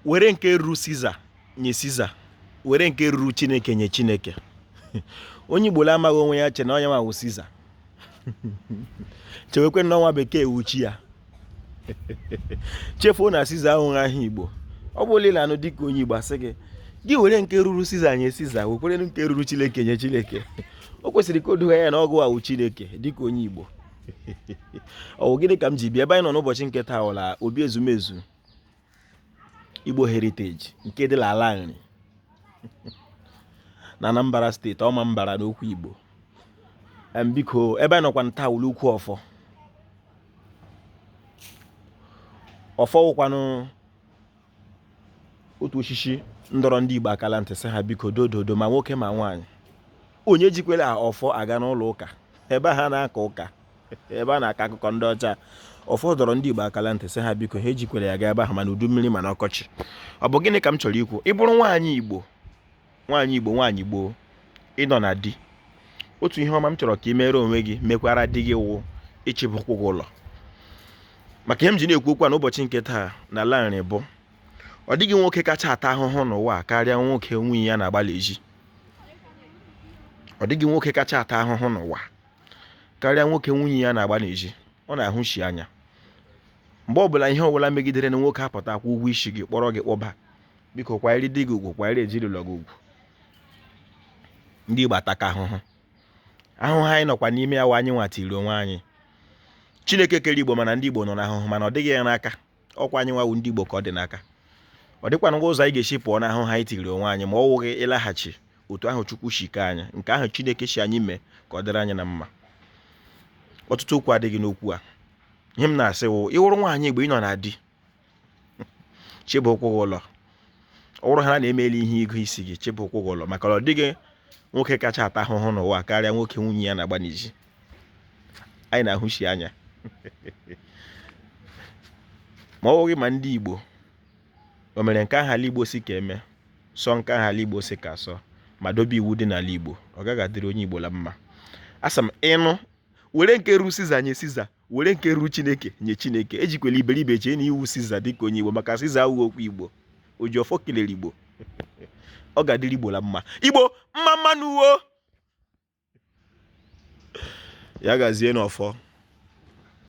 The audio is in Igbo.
were nke ruru Siza nye Siza, were nke ruru Chineke nye Chineke. Onye Igbo amaghị onwe ya che na onye nwa Siza. Chewekwe na ọnwa bekee wuchi ya. Chefuo na Siza ahụghị aha Igbo. Ọ bụ lile anụ dịka onye Igbo asị gị were nke ruru Siza nye Siza, wekwere nke ruru Chineke nye Chineke. O kwesịrị ka o duga ya na ọgụ awụ Chineke dịka onye Igbo. Ọ gịnị ka m ji bịa ebe anyị nọ n'ụbọchị nke taa ụla obi ezumezu Igbo Heritage nke dị n'ala nri na Anambra steeti ọma mbara n'okwu Igbo. Biko ebe anyị nọkwa ntaa ụlọ ukwu ọfọ. Ọfọ wụkwanụ otu osisi ndọrọ ndị Igbo akala ntị sị ha biko dododo ma nwoke ma nwaanyị onye jikwere ọfọ aga n'ụlọ ụka ebe ha na-aka ụka ebe a na-aka akụkọ ndị ọcha. Ọfọ dọrọ ndị Igbo akala ntị sị ha biko ha ejikwere ya gaa ebe ahụ mana udu mmiri mana ọkọchị. Ọ bụ gịnị ka m chọrọ ikwu? Ị bụrụ nwaanyị Igbo nwaanyị gboo ịnọ na di, otu ihe ọma m chọrọ ka ị mere onwe gị mekwara di gị wụ ịchịpụkwụ gị ụlọ. Maka ihe m ji na-ekwu okwu a n'ụbọchị nke taa n'ala nri bụ ọ dịghị nwoke kacha ata ahụhụ n'ụwa karịa nwoke nwunye ya na-agbalị eji. Ọ dịghị nwoke kacha ata ahụhụ n'ụwa karịa nwoke nwunye ya na-agbalị eji. Ọ na-ahụshi anya mgbe ọbụla ihe ọbụla megidere na nwoke apụta akwụ ụgwọ isi gị kpọrọ gị kpọba, biko kwanyere di gị ugwu, kwanyere ezinụlọ gị ugwu. Ndị Igbo ataka ahụhụ anyị nọkwa n'ime ya wa anyị nwatiri onwe anyị. Chineke kere Igbo mana ndị Igbo nọ n'ahụhụ mana ọ dịghị ya n'aka. Ọkwa anyị nwawu ndị Igbo ka ọ dị n'aka. Ọ dịkwa ngwa ụzọ anyị ga-esi pụọ n'ahụhụ anyị tiri onwe anyị ma ọ wụghị ịlaghachi otu ahụ Chukwu si ka anyị, nke ahụ Chineke si anyị mee ka ọ dịrị anyị na mma. Ọtụtụ okwu adịghị n'okwu a. Ihe m na-asị wụ ịwụrụ nwaanyị Igbo ịnọ na di chebe ụkwụ gị ụlọ. Ọ wụrụ ha na-emeli ihe ịgụ isi gị chebe ụkwụ gị ụlọ maka ọ dịghị nwoke kacha ata ahụhụ n'ụwa karịa nwoke nwunye ya na-agba n'ezi. Anyị na-ahụshi anya ma ọ wụghị ma ndị Igbo o mere nke aha ala Igbo si ka eme sọ nke aha ala Igbo si ka sọ ma dobe iwu dị n'ala Igbo, ọ gaghị adịrị onye Igbo la mma. Asa m ịnụ were nke ruru Siza nye Siza, were nke ruru Chineke nye Chineke. Ejikwela iberibe chee na iwu Siza dịka onye Igbo maka Siza awụghị okwu Igbo. O ji ọfọ kelere Igbo. Ọ ga-adịrị Igbo la mma. Igbo mma mmanụ uwo ya gazie n'ọfọ.